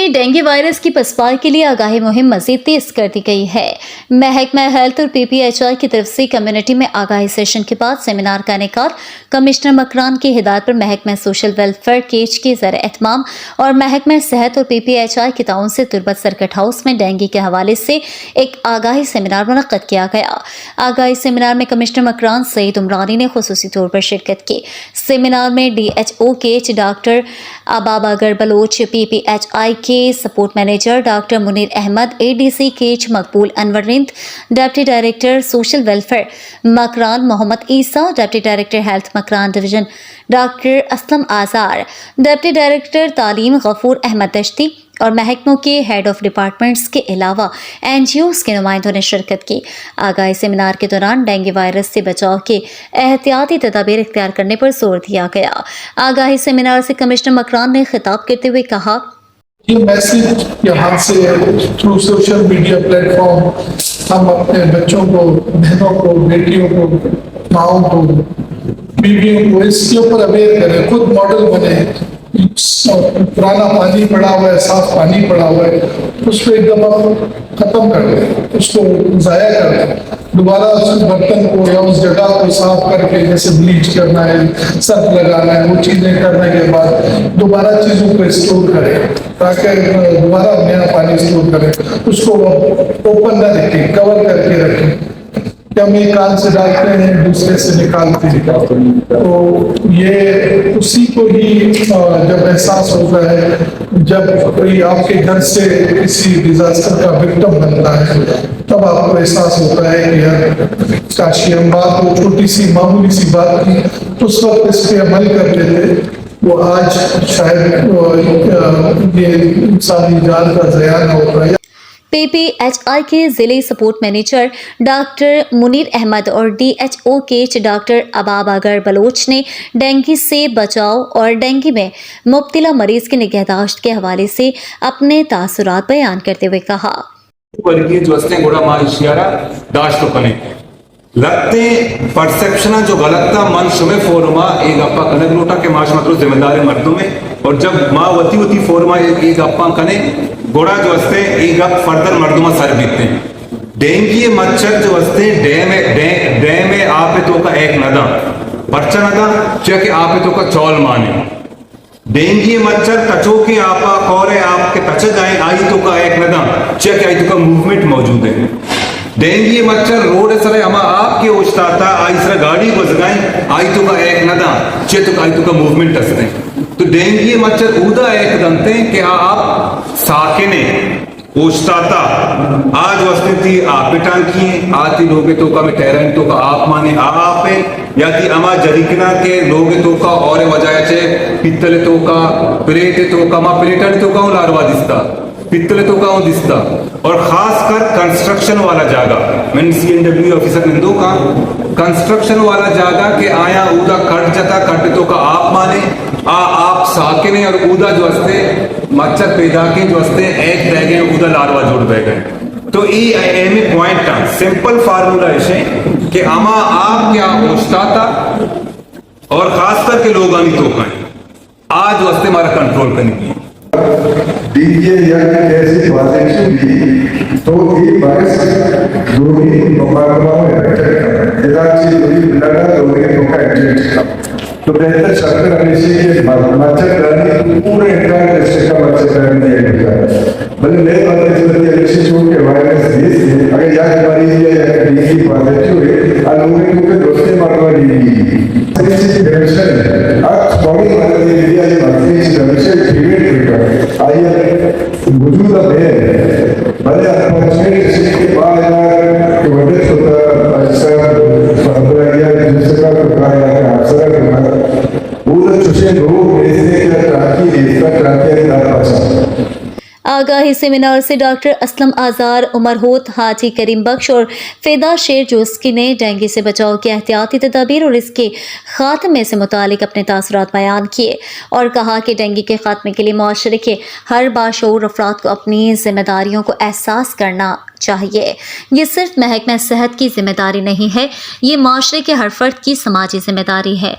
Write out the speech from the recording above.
में dengue virus की पसपाई के लिए आगाही मुहिम मजीद तेज कर दी गई है। महकमा हेल्थ और PPHI की तरफ से कम्युनिटी में आगाही सेशन के बाद सेमिनार का इनेकाद कमिश्नर मकरान की हिदायत पर महकमा सोशल वेलफेयर केज के ज़र एहतमाम और महकमा सेहत और PPHI के ताउन से तुरबत सर्किट हाउस में डेंगू के हवाले से एक आगाही सेमिनार मुनक्कद किया गया। आगाही सेमिनार में कमिश्नर मकरान सईद उमरानी ने खुसूसी तौर पर शिरकत की। सेमिनार में DHO Kech doctor Ababagar Baloch, PPHI के support manager doctor Munir Ahmed, ADC Kech Maqbool Anwarind, deputy director social welfare Makran Mohammad Isa, deputy director health Makran division doctor Aslam Azar, deputy director तालीम गफूर अहमद दश्ती और महकमों के हेड ऑफ डिपार्टमेंट्स के अलावा NGOs के नुमाइंदों ने शिरकत की। आगाही सेमिनार के दौरान डेंगू वायरस से बचाव के एहतियाती तदाबीर इख्तियार करने पर जोर दिया गया। आगाही सेमिनार से कमिश्नर मकरान ने खिताब करते हुए कहा, ये मैसेज यहाँ से थ्रू सोशल मीडिया प्लेटफॉर्म हम अपने बच्चों को, बहनों को, बेटियों को, माओं को, बीवियों को इसके ऊपर अवेयर करें, खुद मॉडल बने। पुराना पानी पड़ा हुआ है, साफ पानी पड़ा हुआ है, उसको एकदम आप खत्म कर दें, उसको ज़ाया कर दें, दोबारा उस बर्तन को या उस जगह को साफ करके जैसे ब्लीच करना है, सर्फ लगाना है, वो चीज़ें करने के बाद दोबारा चीज़ों को स्टोर करें ताकि दोबारा नया पानी स्टोर करें, उसको ओपन न रखें, कवर करके रखें। हम एक कान से डालते हैं, दूसरे से निकालते हैं, तो ये उसी को ही जब एहसास होता है, जब कोई आपके घर से किसी डिजास्टर का विक्टिम बनता है, तब आपको एहसास होता है कि यार काश हम बात को छोटी सी मामूली सी बात की उस वक्त इस पे अमल कर लेते, वो आज शायद ये इंसानी जान का ज़या न होता है। PPHI के जिले support manager doctor Munir Ahmad और DHO केच डॉक्टर अबाबागर बलोच ने डेंगू से बचाव और डेंगू में मुब्तला मरीज की निगहदाश्त के हवाले से अपने तासुरात बयान करते हुए कहा, लगते परसेप्शन जो गलत था मन शुमे फोरमा एक अप्पा कनक लोटा के माश मतलब जिम्मेदार मर्दों में, और जब माँ वती होती फोरमा एक अप्पा कने गोड़ा जो हस्ते एक अप फर्दर मर्दों में सर बीतते डेंगू मच्छर जो हस्ते डे में आपे तो का एक नदा पर्चा नदा चेक आपे तो का चौल माने डेंगू मच्छर तचो के आपा कौरे आपके तच जाए आई तो का एक नदा चेक आई तो का मूवमेंट मौजूद है। डेंगू मच्छर रोड सर हम आपके ओछता था आई सर गाड़ी बस गए आई तो का एक नदा चे तो आई तो का मूवमेंट असते, तो डेंगू मच्छर उदा एक दंते कि आप साकेने ओछता था आज वस्ते थी आप टांकी आती लोगे तो का में ठहरन तो का आप माने आप है या कि अमा जरिकना के लोगे तो का और वजह चे पित्तले तो का प्लेट तो का मा प्लेटन तो का लारवा दिसता पित्तले तो का दिसता, और खासकर कंस्ट्रक्शन वाला जागा मैंने CNW ऑफिसर निंदो का कंस्ट्रक्शन वाला जागा के आया उदा कट जाता कट तो का आप माने आप साके ने और उदा जो हस्ते मच्छर पैदा के जो हस्ते एक रह गए उदा लारवा जुड़ बह गए। तो ये एम पॉइंट था सिंपल फार्मूला ऐसे कि अमा आप क्या ओछता था और खास करके लोग आनी तो कहें आज वस्ते हमारा कंट्रोल करने की डीजे या ऐसी बातें सुनी तो ये बारिश लोगी मुकाबला में इधर से लगा लोगे तो का एडजस्ट तो बेहतर शक्कर हमेशा ये मच्छर करनी पूरे इंटरनेट डिस्ट्रिक्ट का मच्छर करनी है भले नए बातें चलती है ऐसे जो के वायरस दिस अगर या बीमारी या डीजी पॉजिटिव है आ लोगों को दोस्ते मारवा दी ऐसी प्रिवेंशन आज बॉडी वाले एरिया ये बातें हमेशा प्रिवेंट करता आइए वजूद है भले अपॉर्चुनिटी के बाद के वजह होता ऐसा फरमाया जिसका का अवसर वो चुसे लोग ऐसे ट्राकी इसका ट्राकी का आगाही सेमिनार से डॉक्टर असलम आज़ार, उमर होत, हाजी करीम बख्श और फिदा शेर जोस्की ने डेंगू से बचाव की एहतियाती तदाबीर और इसके खात्मे से मुतालिक अपने तासुरात बयान किए और कहा कि डेंगू के खात्मे के लिए मुआशरे के हर बाशऊर अफराद को अपनी जिम्मेदारियों को एहसास करना चाहिए। ये सिर्फ महकमा सेहत की जिम्मेदारी नहीं है, ये माशरे के हर फर्द की समाजी जिम्मेदारी है।